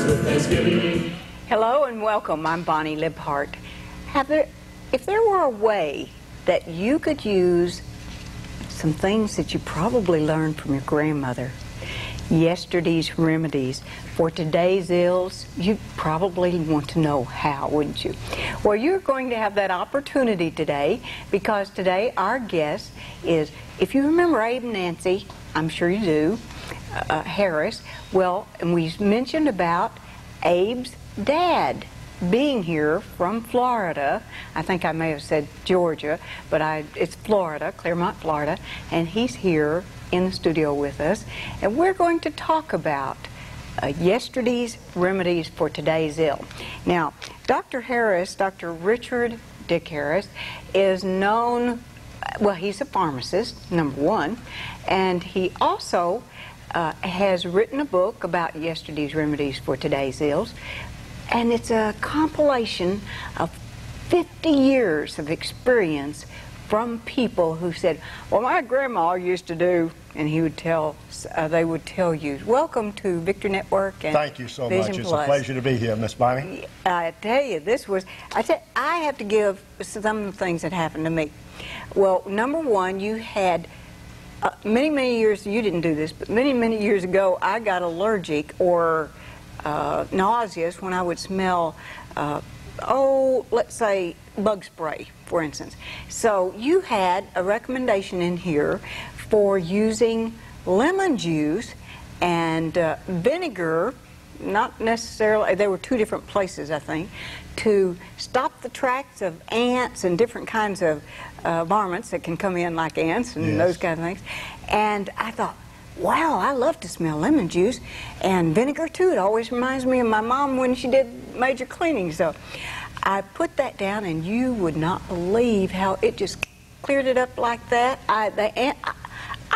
with Thanksgiving. Hello and welcome. I'm Bonnie Libhart. If there were a way that you could use some things that you probably learned from your grandmother, yesterday's remedies for today's ills, you probably want to know how, wouldn't you? Well, you're going to have that opportunity today, because today our guest is, if you remember Abe and Nancy, I'm sure you do, Harris. Well, and we mentioned about Abe's dad being here from Florida. I think I may have said Georgia, but it's Florida, Claremont, Florida, and he's here in the studio with us, and we're going to talk about yesterday's remedies for today's ill. Now, Dr. Harris, Dr. Richard Dick Harris, is known, well, he's a pharmacist, number one, and he also has written a book about yesterday's remedies for today's ills, and it's a compilation of 50 years of experience from people who said, well, my grandma used to do, and he would tell, they would tell you. Welcome to Victor Network and Thank you so Vision much. It's Plus. a pleasure to be here, Miss Bonnie. I tell you, I have to give some of the things that happened to me. Well, number one, you had many years, you didn't do this, but many years ago, I got allergic or nauseous when I would smell, let's say bug spray, for instance. So you had a recommendation in here for using lemon juice and vinegar, not necessarily, there were two different places, I think, to stop the tracks of ants and different kinds of varmints that can come in like ants and those kind of things. And I thought, wow, I love to smell lemon juice and vinegar too. It always reminds me of my mom when she did major cleaning. So I put that down, and you would not believe how it just cleared it up like that.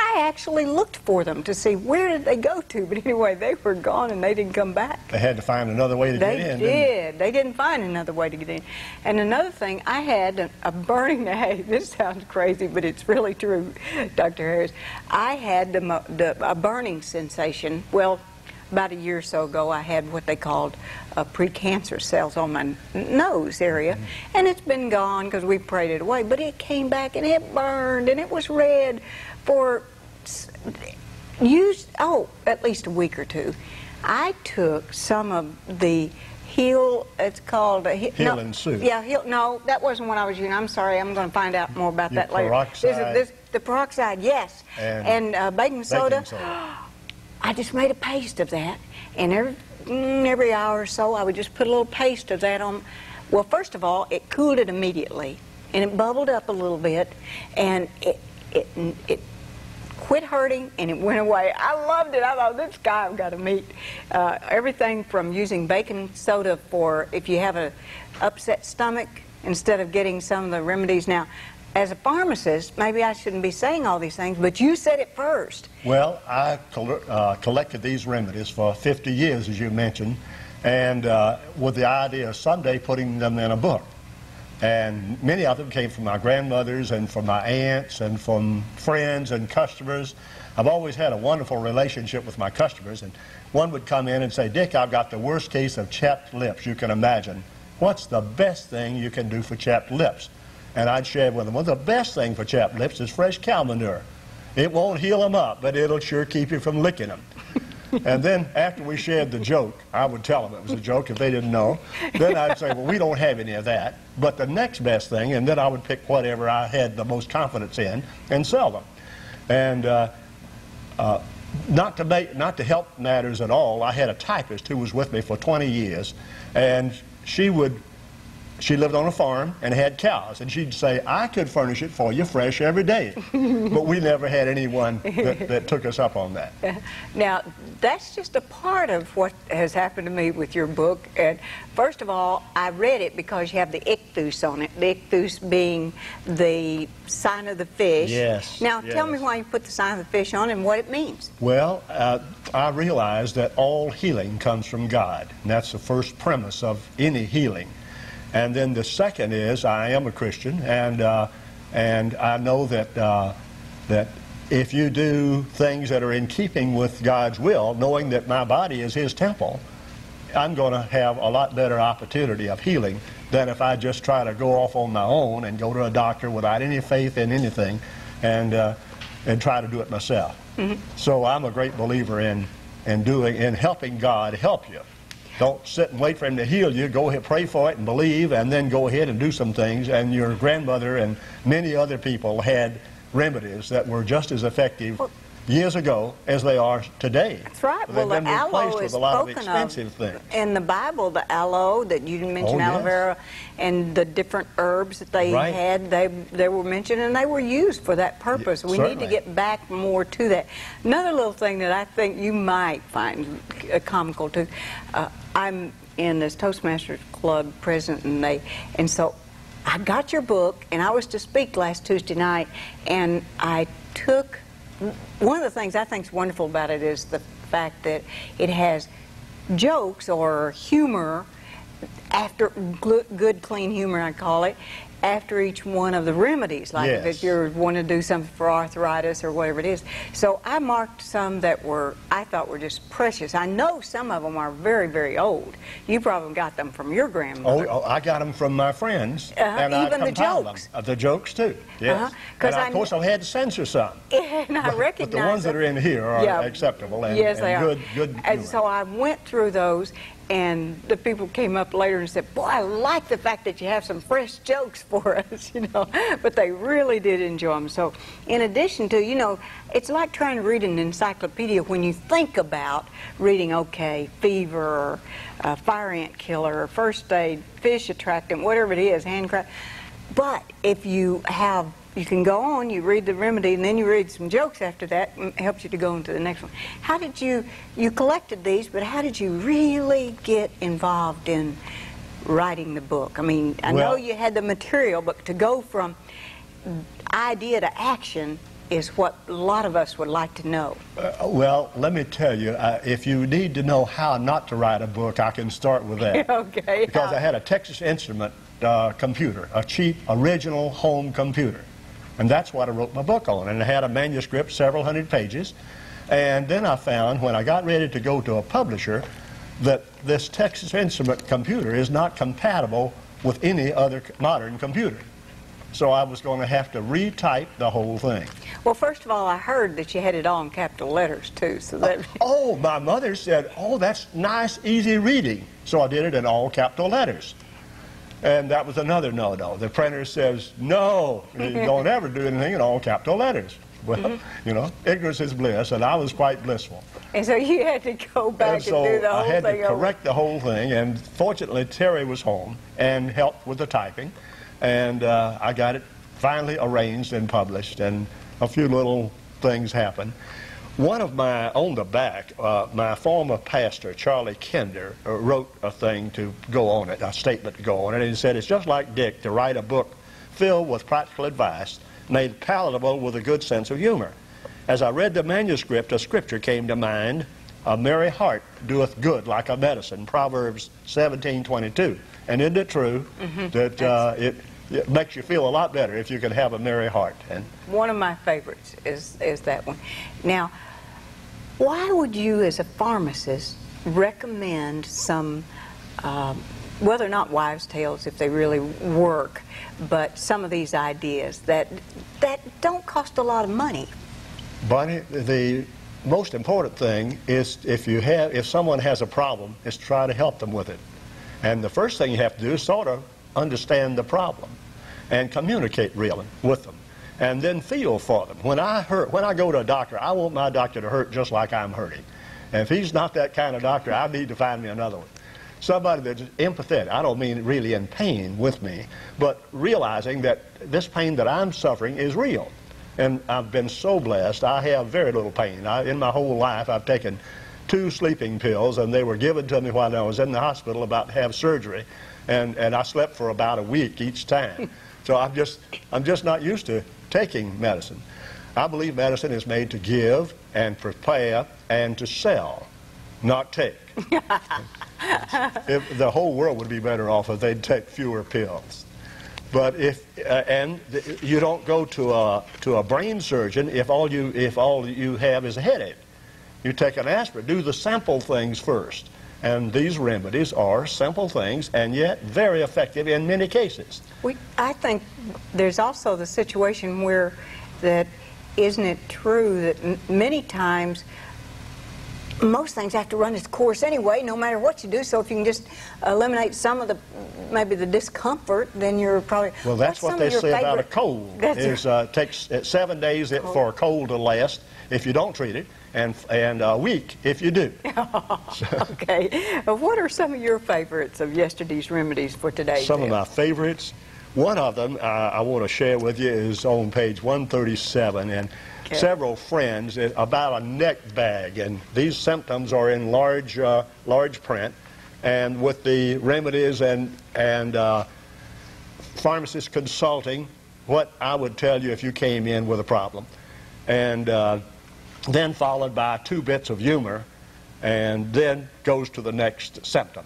I actually looked for them to see where did they go to, but anyway, they were gone and they didn't come back. They had to find another way to get in. They didn't find another way to get in. And another thing, I had a burning, hey, this sounds crazy, but it's really true, Dr. Harris. I had a burning sensation. Well, about a year or so ago, I had what they called precancer cells on my nose area, and it's been gone because we prayed it away, but it came back and it burned and it was red for at least a week or two. I took some of the it's called Healing Soup. Yeah, no, that wasn't what I was using. I'm sorry, I'm going to find out more about that later. Peroxide. The peroxide, yes, and baking soda. I just made a paste of that, and every hour or so I would just put a little paste of that on. Well, first of all, it cooled it immediately, and it bubbled up a little bit, and it quit hurting, and it went away. I loved it. I thought, this guy I've got to meet. Everything from using baking soda for if you have an upset stomach, instead of getting some of the remedies. Now, as a pharmacist, maybe I shouldn't be saying all these things, but you said it first. Well, I collected these remedies for 50 years, as you mentioned, and with the idea of someday putting them in a book. And many of them came from my grandmothers and from my aunts and from friends and customers. I've always had a wonderful relationship with my customers, and one would come in and say, Dick, I've got the worst case of chapped lips you can imagine. What's the best thing you can do for chapped lips? And I'd share with them, well, the best thing for chapped lips is fresh cow manure. It won't heal them up, but it'll sure keep you from licking them. And then after we shared the joke, I would tell them it was a joke if they didn't know. Then I'd say, well, we don't have any of that. But the next best thing, and then I would pick whatever I had the most confidence in and sell them. And not to help matters at all, I had a typist who was with me for 20 years, and she lived on a farm and had cows, and she'd say, I could furnish it for you fresh every day. But we never had anyone that took us up on that. Now, that's just a part of what has happened to me with your book. And first of all, I read it because you have the ichthus on it, the ichthus being the sign of the fish. Yes. Now, tell me why you put the sign of the fish on and what it means. Well, I realize that all healing comes from God, and that's the first premise of any healing. And then the second is, I am a Christian, and I know that if you do things that are in keeping with God's will, knowing that my body is His temple, I'm going to have a lot better opportunity of healing than if I just try to go off on my own and go to a doctor without any faith in anything and try to do it myself. So I'm a great believer in helping God help you. Don't sit and wait for him to heal you. Go ahead, pray for it and believe, and then go ahead and do some things. And your grandmother and many other people had remedies that were just as effective years ago as they are today. That's right. They've Well, been the aloe replaced is with a lot of spoken expensive things. in the Bible. The aloe that you mentioned, aloe vera, and the different herbs that they had, they were mentioned, and they were used for that purpose. We need to get back more to that. Another little thing that I think you might find comical too. I'm in this Toastmasters Club president, and so I got your book, and I was to speak last Tuesday night, and I took. One of the things I think is wonderful about it is the fact that it has jokes or humor, after good, clean humor, I call it, after each one of the remedies, like if you want to do something for arthritis or whatever it is. So I marked some that I thought were just precious. I know some of them are very, very old. You probably got them from your grandmother. Oh, I got them from my friends. And even I the jokes. Them. The jokes too, yes. And of course I had to censor some. And I recognize but the ones that are in here are acceptable and, they are. Good And so I went through those, and the people came up later and said, boy, I like the fact that you have some fresh jokes for us, you know. But they really did enjoy them. So in addition to, you know, it's like trying to read an encyclopedia when you think about reading, okay, fever, or fire ant killer, or first aid, fish attractant, whatever it is, handcraft. But if you can go on, you read the remedy, and then you read some jokes after that, and it helps you to go into the next one. How did you collected these, but how did you really get involved in writing the book? I mean, I know you had the material, but to go from idea to action is what a lot of us would like to know. Well, let me tell you, if you need to know how not to write a book, I can start with that. Okay. Because I had a Texas Instrument computer, a cheap, original home computer. And that's what I wrote my book on. And I had a manuscript, several hundred pages. And then I found, when I got ready to go to a publisher, that this Texas Instrument computer is not compatible with any other modern computer. So I was going to have to retype the whole thing. Well, first of all, I heard that you had it all in capital letters, too. So that oh, my mother said, oh, that's nice, easy reading. So I did it in all capital letters. And that was another no-no. The printer says, no, you don't ever do anything in all capital letters. Well, you know, ignorance is bliss, and I was quite blissful. And so you had to go back and do the whole thing. So I had to correct the whole thing, and fortunately Terry was home and helped with the typing. And I got it finally arranged and published, and a few little things happened. One of on the back, my former pastor, Charlie Kinder, wrote a thing to go on it, a statement to go on it, and he said, it's just like Dick to write a book filled with practical advice, made palatable with a good sense of humor. As I read the manuscript, a scripture came to mind, a merry heart doeth good like a medicine, Proverbs 17:22. And isn't it true that it makes you feel a lot better if you can have a merry heart? And one of my favorites is that one. Now, why would you, as a pharmacist, recommend some, well, they're not wives' tales if they really work, but some of these ideas that don't cost a lot of money? Bonnie, the most important thing is if someone has a problem, is try to help them with it. And the first thing you have to do is sort of understand the problem and communicate really with them. And then feel for them. When I go to a doctor, I want my doctor to hurt just like I'm hurting. And if he's not that kind of doctor, I need to find me another one. Somebody that's empathetic. I don't mean really in pain with me, but realizing that this pain that I'm suffering is real. And I've been so blessed. I have very little pain. In my whole life, I've taken 2 sleeping pills, and they were given to me while I was in the hospital about to have surgery. And I slept for about a week each time. So I'm just not used to taking medicine. I believe medicine is made to give and prepare and to sell, not take. If the whole world would be better off if they'd take fewer pills. But and you don't go to a brain surgeon if all you have is a headache. You take an aspirin. Do the simple things first. And these remedies are simple things and yet very effective in many cases. I think there's also the situation where that, isn't it true that many times most things have to run its course anyway, no matter what you do. So if you can just eliminate some of the, maybe the discomfort, then you're probably... Well, that's what they say about a cold. It takes 7 days for a cold to last if you don't treat it, and a week if you do. Okay. What are some of your favorites of yesterday's remedies for today? Some of my favorites. One of them I want to share with you is on page 137, and several friends about a neck bag, and these symptoms are in large print, and with the remedies and pharmacist consulting, what I would tell you if you came in with a problem, and then followed by 2 bits of humor, and then goes to the next symptom.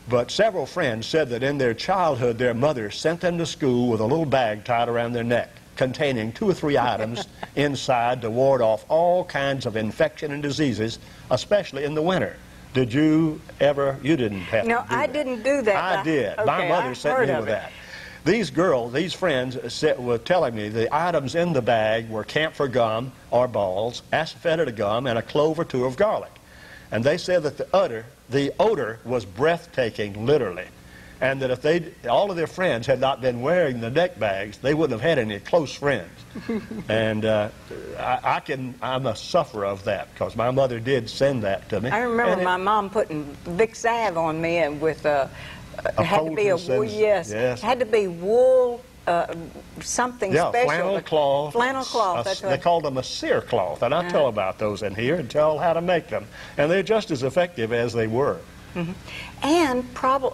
But several friends said that in their childhood, their mother sent them to school with a little bag tied around their neck containing 2 or 3 items inside to ward off all kinds of infection and diseases, especially in the winter. Did you ever? You didn't have to do that. No, I didn't do that. I did. Okay, my mother sent me with that. These friends were telling me the items in the bag were camphor gum or balls, asafoetida gum, and a clove or 2 of garlic. And they said that the odor was breathtaking, literally. And that if all of their friends had not been wearing the neck bags, they wouldn't have had any close friends. And I'm a sufferer of that, because my mother did send that to me. I remember my mom putting Vicks Salve on me, and with it had to be a wool, yes, had to be wool, something special. Flannel cloth. Flannel cloth. That's they called them a cere cloth, and I'll tell about those in here and tell how to make them. And they're just as effective as they were. Mm-hmm.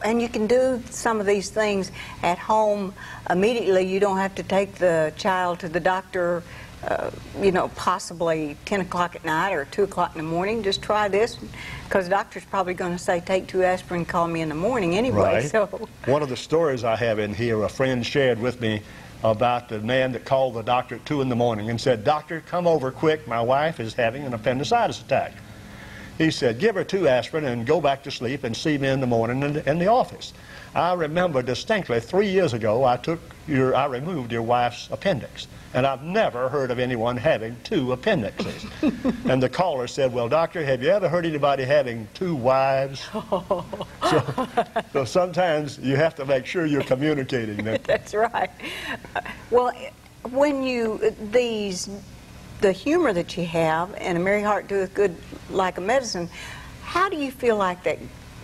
And you can do some of these things at home immediately. You don't have to take the child to the doctor, possibly 10 o'clock at night or 2 o'clock in the morning. Just try this, because the doctor's probably going to say take 2 aspirin, call me in the morning anyway. Right. So one of the stories I have in here, a friend shared with me about the man that called the doctor at 2 in the morning and said, "Doctor, come over quick. My wife is having an appendicitis attack." He said, "Give her 2 aspirin and go back to sleep and see me in the morning in the office." I remember distinctly 3 years ago I removed your wife's appendix, and I've never heard of anyone having 2 appendixes. And the caller said, "Well, doctor, have you ever heard anybody having 2 wives?" So sometimes you have to make sure you're communicating them. That's right. Well, when the humor that you have, and a merry heart doeth good like a medicine, how do you feel like that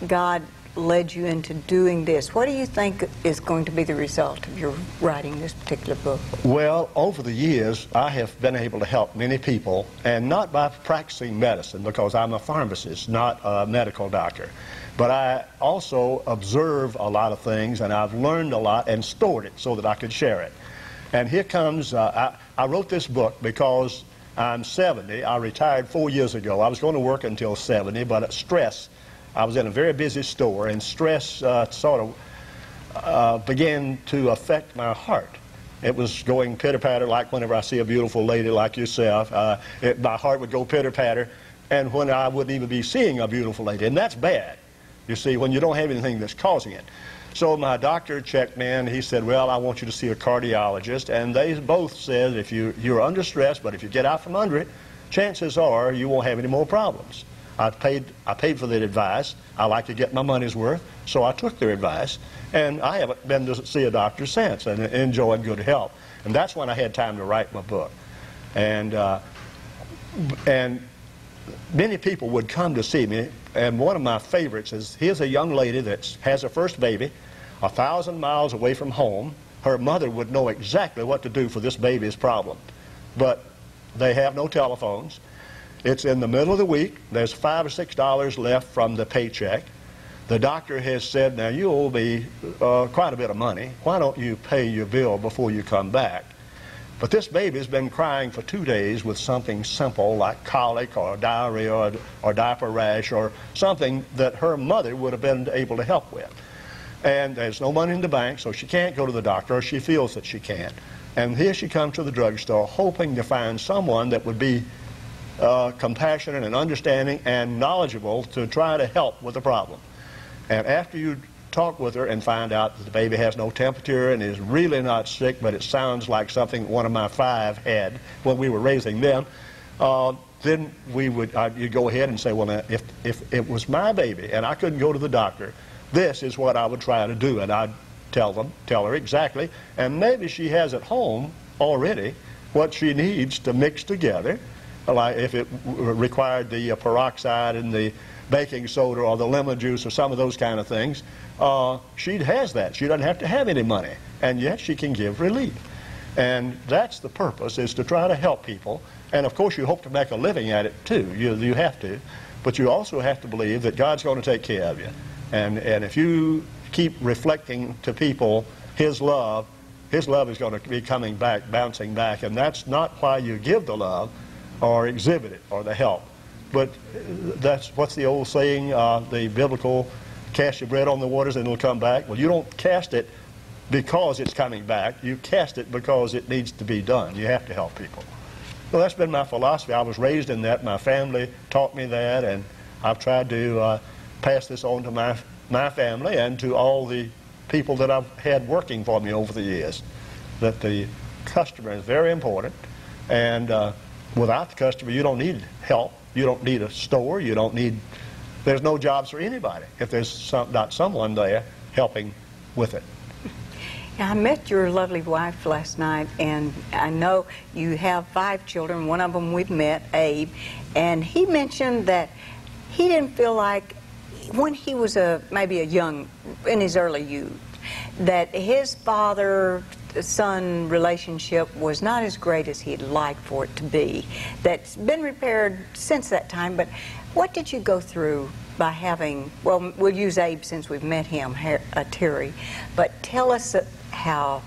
God led you into doing this? What do you think is going to be the result of your writing this particular book? Well, over the years, I have been able to help many people, and not by practicing medicine, because I'm a pharmacist, not a medical doctor. But I also observe a lot of things, and I've learned a lot and stored it so that I could share it. And here comes, I wrote this book because I'm 70. I retired 4 years ago. I was going to work until 70, but stress, I was in a very busy store, and stress sort of began to affect my heart. It was going pitter-patter, like whenever I see a beautiful lady like yourself, my heart would go pitter-patter, and when I wouldn't even be seeing a beautiful lady, and that's bad, you see, when you don't have anything that's causing it. So my doctor checked me, and he said, "Well, I want you to see a cardiologist." And they both said, if you're under stress, but if you get out from under it, chances are you won't have any more problems. I paid for their advice. I like to get my money's worth, so I took their advice. And I haven't been to see a doctor since, and enjoyed good health. And that's when I had time to write my book. And many people would come to see me, and one of my favorites is, here's a young lady that has her first baby 1,000 miles away from home. Her mother would know exactly what to do for this baby's problem, but they have no telephones. It's in the middle of the week. There's $5 or $6 left from the paycheck. The doctor has said, "Now you owe me quite a bit of money. Why don't you pay your bill before you come back?" But this baby's been crying for 2 days with something simple like colic or diarrhea or diaper rash or something that her mother would have been able to help with. And there's no money in the bank, so she can't go to the doctor, or she feels that she can't. And here she comes to the drugstore hoping to find someone that would be compassionate and understanding and knowledgeable to try to help with the problem. And after you talk with her and find out that the baby has no temperature and is really not sick, but it sounds like something one of my 5 had when we were raising them, then you'd go ahead and say, well, now, if it was my baby and I couldn't go to the doctor, this is what I would try to do. And I'd tell her exactly, and maybe she has at home already what she needs to mix together, like if it required the peroxide and the baking soda or the lemon juice or some of those kind of things. She has that. She doesn't have to have any money, and yet she can give relief. And that's the purpose, is to try to help people. And of course you hope to make a living at it too. You have to. But you also have to believe that God's going to take care of you. And if you keep reflecting to people His love is going to be coming back, bouncing back. And that's not why you give the love or exhibit it or the help. But that's, what's the old saying, the biblical, cast your bread on the waters and it'll come back? Well, you don't cast it because it's coming back. You cast it because it needs to be done. You have to help people. Well, that's been my philosophy. I was raised in that. My family taught me that, and I've tried to pass this on to my family and to all the people that I've had working for me over the years, that the customer is very important, and without the customer you don't need help. You don't need a store. You don't need, there's no jobs for anybody if there's not someone there helping with it. I met your lovely wife last night, and I know you have 5 children. One of them we've met, Abe, and he mentioned that he didn't feel like, when he was maybe a young, in his early youth, that his father-son relationship was not as great as he'd like for it to be. That's been repaired since that time, but what did you go through by having, well, we'll use Abe since we've met him, Terry, but tell us how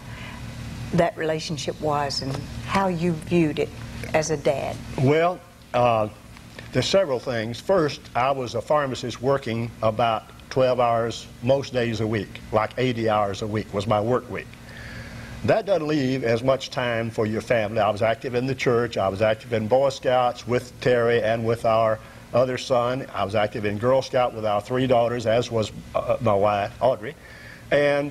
that relationship was and how you viewed it as a dad. Well, there's several things. First, I was a pharmacist working about 12 hours most days a week, like 80 hours a week was my work week. That doesn't leave as much time for your family. I was active in the church. I was active in Boy Scouts with Terry and with our other son. I was active in Girl Scout with our 3 daughters, as was my wife, Audrey. And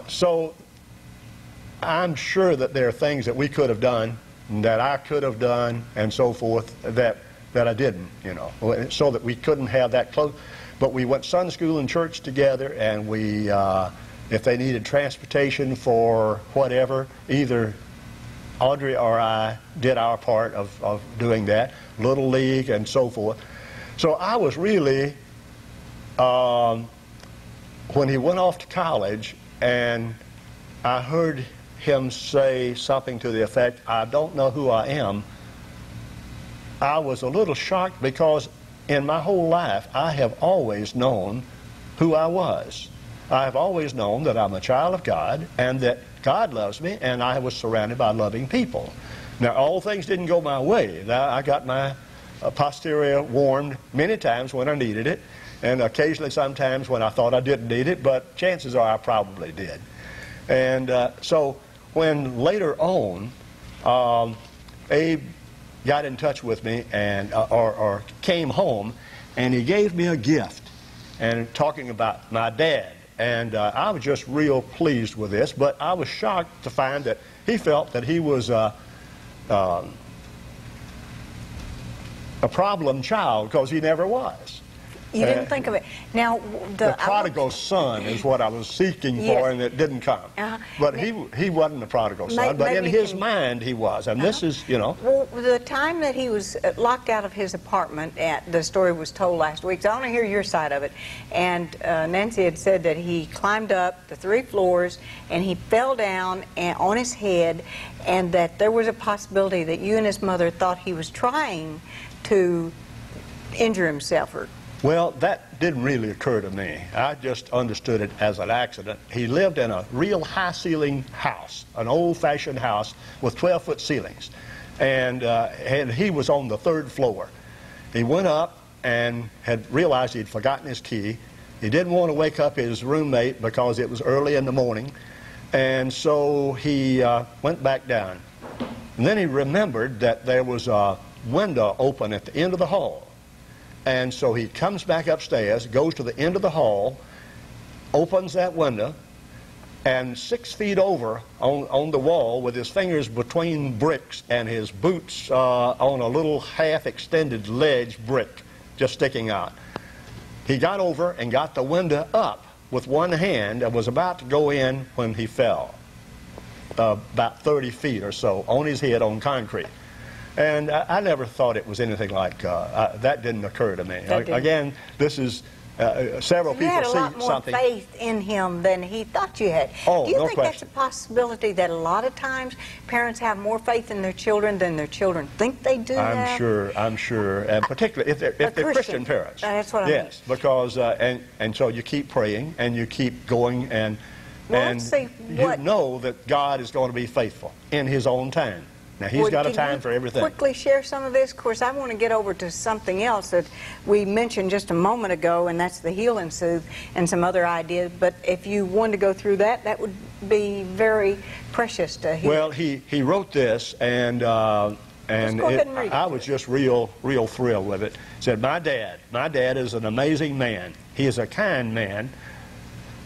so I'm sure that there are things that we could have done, that I could have done, and so forth, that I didn't, you know, so that we couldn't have that close. But we went Sunday school and church together, and we, if they needed transportation for whatever, either Audrey or I did our part of doing that, Little League and so forth. So I was really, when he went off to college, and I heard him say something to the effect, I don't know who I am, I was a little shocked, because in my whole life I have always known who I was. I have always known that I'm a child of God and that God loves me, and I was surrounded by loving people. Now, all things didn't go my way. I got my posterior warmed many times when I needed it, and occasionally sometimes when I thought I didn't need it, but chances are I probably did. And so when later on Abe got in touch with me and or came home, and he gave me a gift, and talking about my dad, and I was just real pleased with this, but I was shocked to find that he felt that he was a problem child, because he never was. You didn't think of it. Now, the prodigal son is what I was seeking for, and it didn't come. But he wasn't a prodigal son, but in his mind he was. And this is, you know. Well, the time that he was locked out of his apartment, the story was told last week, so I want to hear your side of it. And Nancy had said that he climbed up the 3 floors, and he fell down on his head, and that there was a possibility that you and his mother thought he was trying to injure himself. Well, that didn't really occur to me. I just understood it as an accident. He lived in a real high-ceiling house, an old-fashioned house with 12-foot ceilings. And he was on the 3rd floor. He went up and had realized he'd forgotten his key. He didn't want to wake up his roommate because it was early in the morning. And so he went back down. And then he remembered that there was a window open at the end of the hall. And so he comes back upstairs, goes to the end of the hall, opens that window, and 6 feet over on the wall, with his fingers between bricks and his boots on a little half-extended ledge brick just sticking out, he got over and got the window up with one hand and was about to go in when he fell, about 30 feet or so, on his head on concrete. And I never thought it was anything like that. Didn't occur to me. Again, this is several people see something. You had a lot more faith in him than he thought you had. Oh, do you no think question. that's a possibility, that a lot of times parents have more faith in their children than their children think they do? I'm sure, and particularly if they're Christian parents. That's what I mean. Yes, because and so you keep praying and you keep going, and you know that God is going to be faithful in His own time. Now, He's got a time for everything. Quickly share some of this. Of course, I want to get over to something else that we mentioned just a moment ago, and that's the heal and soothe and some other ideas. But if you wanted to go through that, that would be very precious to hear. Well, he wrote this, and go ahead and read it. I was just real thrilled with it. He said, my dad is an amazing man. He is a kind man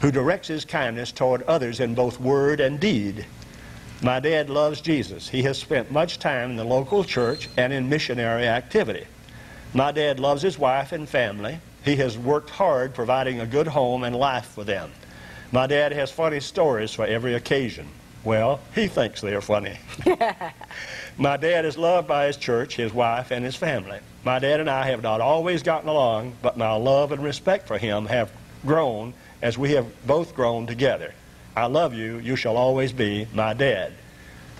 who directs his kindness toward others in both word and deed. My dad loves Jesus. He has spent much time in the local church and in missionary activity. My dad loves his wife and family. He has worked hard providing a good home and life for them. My dad has funny stories for every occasion. Well, he thinks they're funny. My dad is loved by his church, his wife, and his family. My dad and I have not always gotten along, but my love and respect for him have grown as we have both grown together. I love you. You shall always be my dad.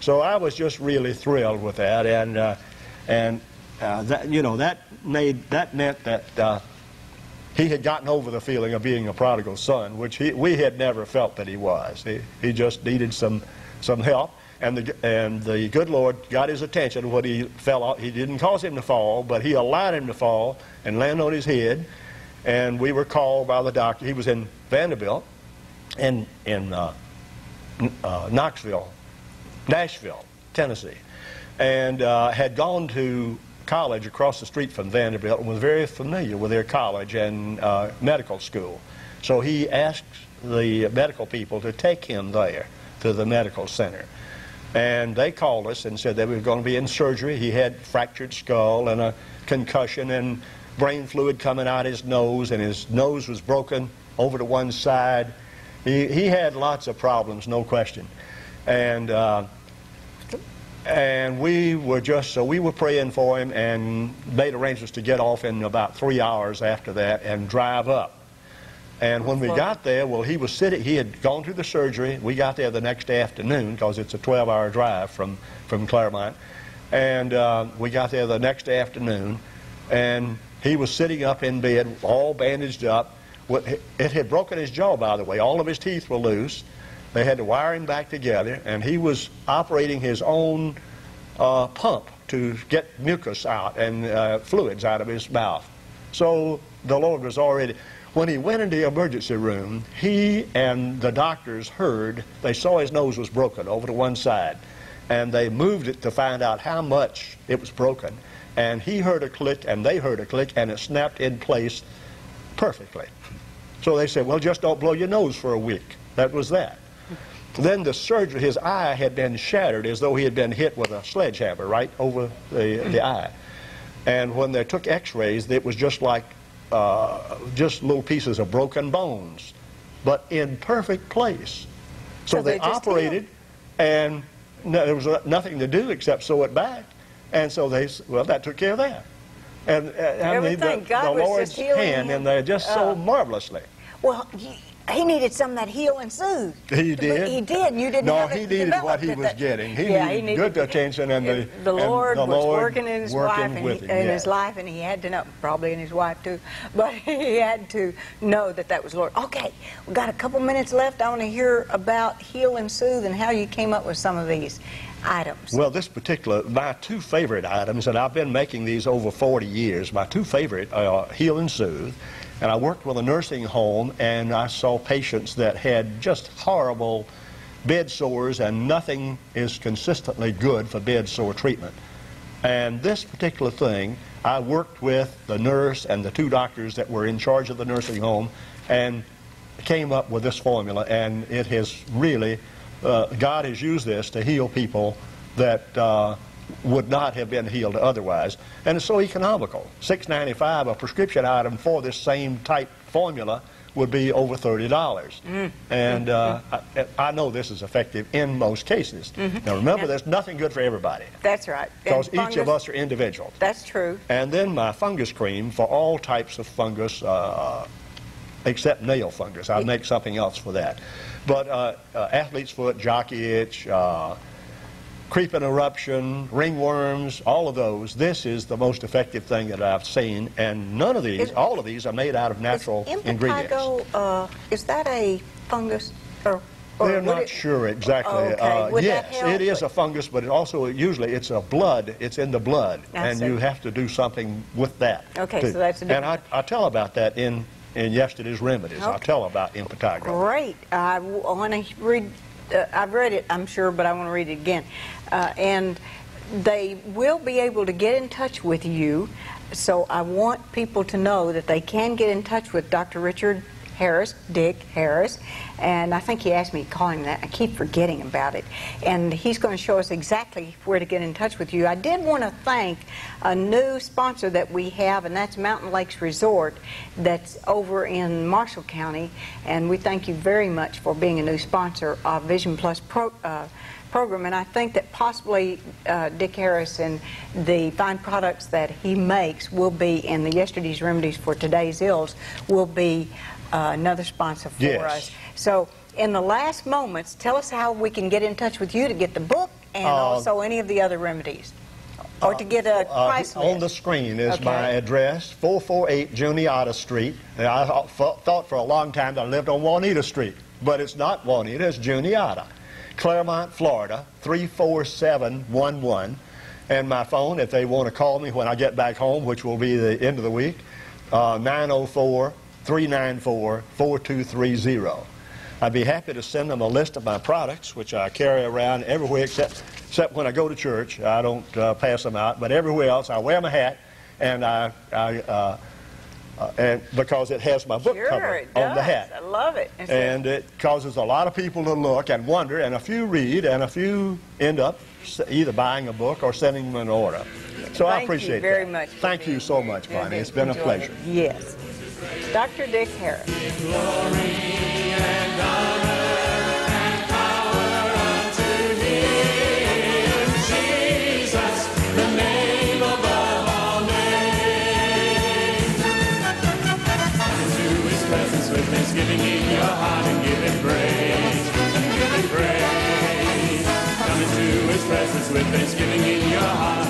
So I was just really thrilled with that, and that, you know, that meant that he had gotten over the feeling of being a prodigal son, which we had never felt that he was. He just needed some help, and the good Lord got his attention when he fell off. He didn't cause him to fall, but He allowed him to fall and land on his head. And we were called by the doctor. He was in Vanderbilt. In Nashville, Tennessee, and had gone to college across the street from Vanderbilt and was very familiar with their college and medical school. So he asked the medical people to take him there to the medical center. And they called us and said they were going to be in surgery. He had fractured skull and a concussion and brain fluid coming out his nose, and his nose was broken over to one side. He had lots of problems, no question. And we were praying for him and made arrangements to get off in about 3 hours after that and drive up. And when we got there, well, he had gone through the surgery. We got there the next afternoon because it's a 12-hour drive from Claremont. And we got there the next afternoon, and he was sitting up in bed, all bandaged up. It had broken his jaw, by the way. All of his teeth were loose. They had to wire him back together, and he was operating his own pump to get mucus out and fluids out of his mouth. So the Lord was already... When he went into the emergency room, he and the doctors they saw his nose was broken over to one side, and they moved it to find out how much it was broken. And he heard a click, and they heard a click, and it snapped in place perfectly. So they said, well, just don't blow your nose for a week. That was that. Then the surgery, his eye had been shattered as though he had been hit with a sledgehammer right over the eye. And when they took x-rays, it was just like just little pieces of broken bones, but in perfect place. So they operated, and there was nothing to do except sew it back. And so that took care of that. And I mean, the Lord's hand in there just so marvelously. Well, he needed some of that heal and soothe. He did? He did, and you didn't have it. No, he needed what he was getting. He needed good attention, and the Lord was working in his wife and his life, and he had to know, probably in his wife too, but he had to know that was the Lord. Okay, we've got a couple minutes left. I want to hear about heal and soothe and how you came up with some of these items. Well, my two favorite items, and I've been making these over 40 years, my two favorite are heal and soothe. And I worked with a nursing home, and I saw patients that had just horrible bed sores, and nothing is consistently good for bed sore treatment. And this particular thing, I worked with the nurse and the 2 doctors that were in charge of the nursing home and came up with this formula, and it has really, God has used this to heal people that would not have been healed otherwise. And it's so economical. $6.95 a prescription item for this same type formula would be over $30. And I know this is effective in most cases. Now remember, there's nothing good for everybody. That's right. Because each of us are individual. That's true. And then my fungus cream for all types of fungus, except nail fungus. I'll make something else for that. But athlete's foot, jockey itch, creeping eruption, ringworms, all of those, this is the most effective thing that I've seen, and none of these, all of these are made out of natural ingredients. Is that a fungus? Or they're not sure exactly. Okay. Yes, it is a fungus, but it also, usually it's a blood, it's in the blood, and you have to do something with that. Okay, too. so that's a different... And I tell about that in yesterday's remedies. Okay. I tell about impetigo. Great. I want to read... I've read it, I'm sure, but I want to read it again. And they will be able to get in touch with you, so I want people to know that they can get in touch with Dr. Richard Harris, Dick Harris, and I think he asked me to call him that. I keep forgetting about it. And he's going to show us exactly where to get in touch with you. I did want to thank a new sponsor that we have, and that's Mountain Lakes Resort that's over in Marshall County, and we thank you very much for being a new sponsor of Vision Plus program, and I think that possibly Dick Harris and the fine products that he makes will be, and the Yesterday's Remedies for Today's Ills will be another sponsor for us. So in the last moments, tell us how we can get in touch with you to get the book and also any of the other remedies, or to get a price list. On the screen is my address, 448 Juniata Street. And I thought for a long time that I lived on Juanita Street, but it's not Juanita, it's Juniata. Claremont, Florida, 34711. And my phone, if they want to call me when I get back home, which will be the end of the week, 904-394-4230. I'd be happy to send them a list of my products, which I carry around everywhere except when I go to church. I don't pass them out, but everywhere else I wear my hat, and and because it has my book cover on the hat. I love it. And it causes a lot of people to look and wonder, and a few read, and a few end up either buying a book or sending them an order. So I appreciate that. Thank you very much. Thank you so much, Bonnie. It's been a pleasure. Yes. Dr. Dick Harris. Thanksgiving in your heart and give Him praise. Give Him praise. Come into His presence with thanksgiving in your heart.